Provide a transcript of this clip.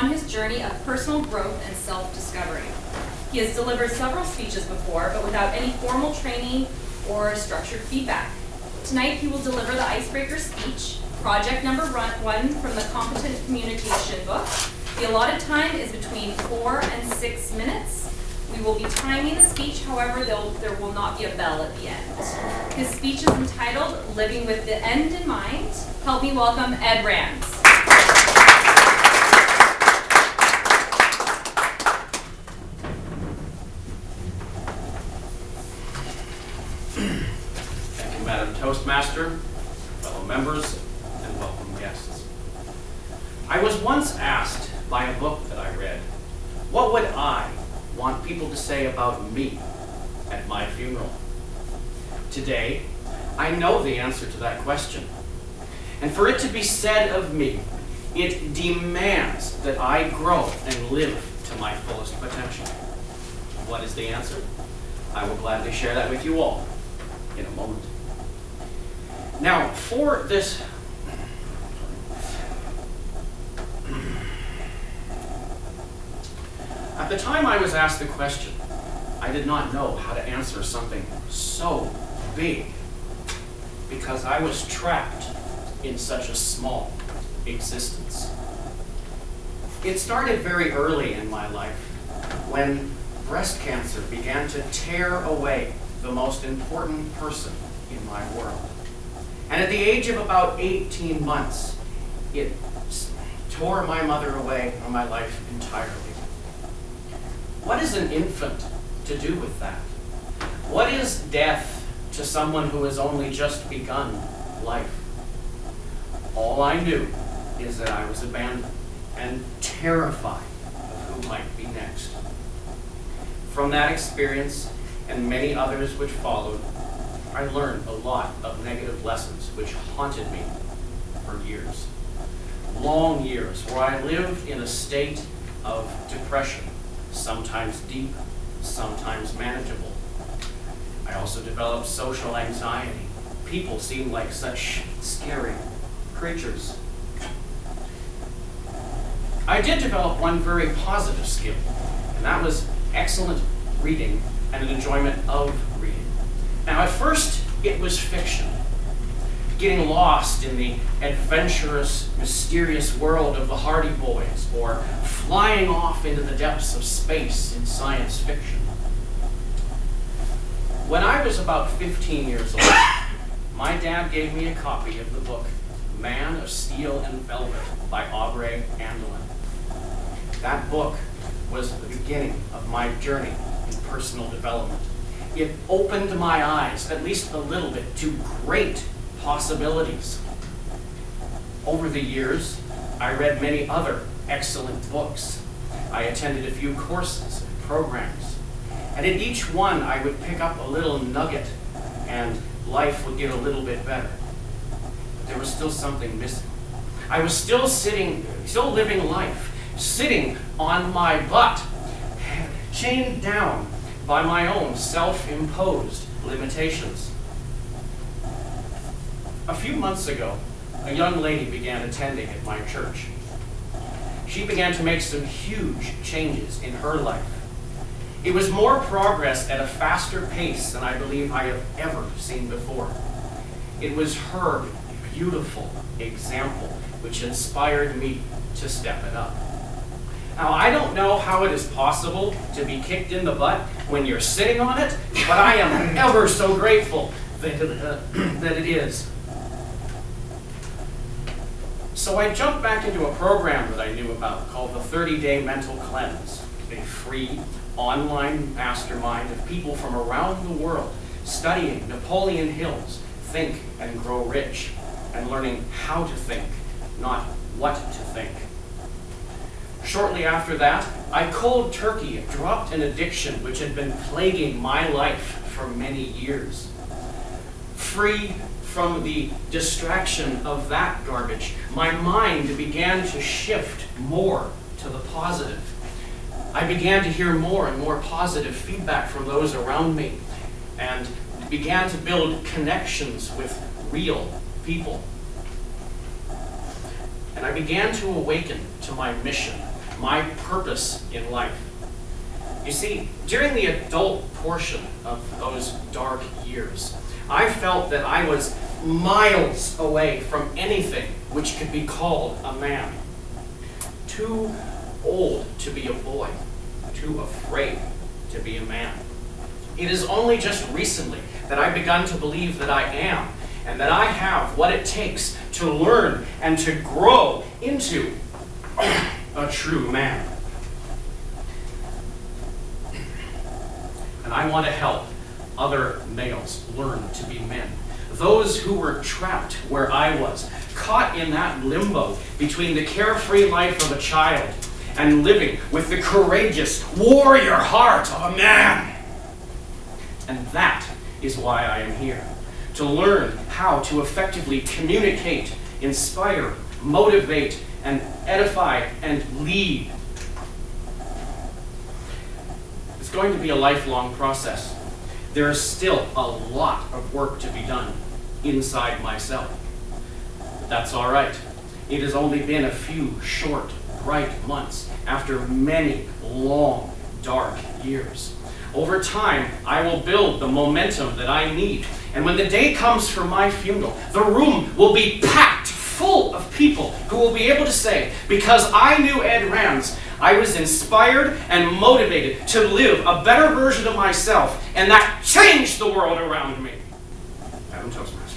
on his journey of personal growth and self-discovery. He has delivered several speeches before, but without any formal training or structured feedback. Tonight he will deliver the icebreaker speech, project number 1 from the Competent Communication book. The allotted time is between 4 and 6 minutes. We will be timing the speech, however, there will not be a bell at the end. His speech is entitled, Living with the End in Mind. Help me welcome Ed Rands. Thank you, Madam Toastmaster, fellow members, and welcome guests. I was once asked by a book that I read, what would I want people to say about me at my funeral? Today, I know the answer to that question. And for it to be said of me, it demands that I grow and live to my fullest potential. What is the answer? I will gladly share that with you all in a moment. Now, for this at the time I was asked the question, I did not know how to answer something so big because I was trapped in such a small existence. It started very early in my life when breast cancer began to tear away the most important person in my world. And at the age of about 18 months, it tore my mother away from my life entirely. What is an infant to do with that? What is death to someone who has only just begun life? All I knew is that I was abandoned and terrified of who might be next. From that experience and many others which followed, I learned a lot of negative lessons which haunted me for years. Long years where I lived in a state of depression, sometimes deep, sometimes manageable. I also developed social anxiety. People seemed like such scary creatures. I did develop one very positive skill, and that was excellent reading and an enjoyment of reading. Now, at first, it was fiction. Getting lost in the adventurous, mysterious world of the Hardy Boys, or flying off into the depths of space in science fiction. When I was about 15 years old, my dad gave me a copy of the book Man of Steel and Velvet by Aubrey Andelin. That book was the beginning of my journey in personal development. It opened my eyes, at least a little bit, to great possibilities. Over the years, I read many other excellent books. I attended a few courses and programs. And in each one, I would pick up a little nugget, and life would get a little bit better. But there was still something missing. I was still living life, sitting on my butt, chained down by my own self-imposed limitations. A few months ago, a young lady began attending at my church. She began to make some huge changes in her life. It was more progress at a faster pace than I believe I have ever seen before. It was her beautiful example which inspired me to step it up. Now, I don't know how it is possible to be kicked in the butt when you're sitting on it, but I am ever so grateful that it is. So I jumped back into a program that I knew about called the 30-Day Mental Cleanse, a free online mastermind of people from around the world studying Napoleon Hill's Think and Grow Rich and learning how to think, not what to think. Shortly after that, I cold turkey dropped an addiction which had been plaguing my life for many years. Free from the distraction of that garbage, my mind began to shift more to the positive. I began to hear more and more positive feedback from those around me and began to build connections with real people. And I began to awaken to my mission, my purpose in life. You see, during the adult portion of those dark years, I felt that I was miles away from anything which could be called a man. Too old to be a boy, too afraid to be a man. It is only just recently that I've begun to believe that I am, and that I have what it takes to learn and to grow into a true man. And I want to help other males learn to be men. Those who were trapped where I was, caught in that limbo between the carefree life of a child and living with the courageous warrior heart of a man. And that is why I am here, to learn how to effectively communicate, inspire, motivate, and edify and lead. It's going to be a lifelong process. There is still a lot of work to be done inside myself. But that's all right. It has only been a few short, bright months after many long, dark years. Over time, I will build the momentum that I need. And when the day comes for my funeral, the room will be packed full of people who will be able to say, because I knew Ed Rands, I was inspired and motivated to live a better version of myself, and that changed the world around me. I'm Toastmasters.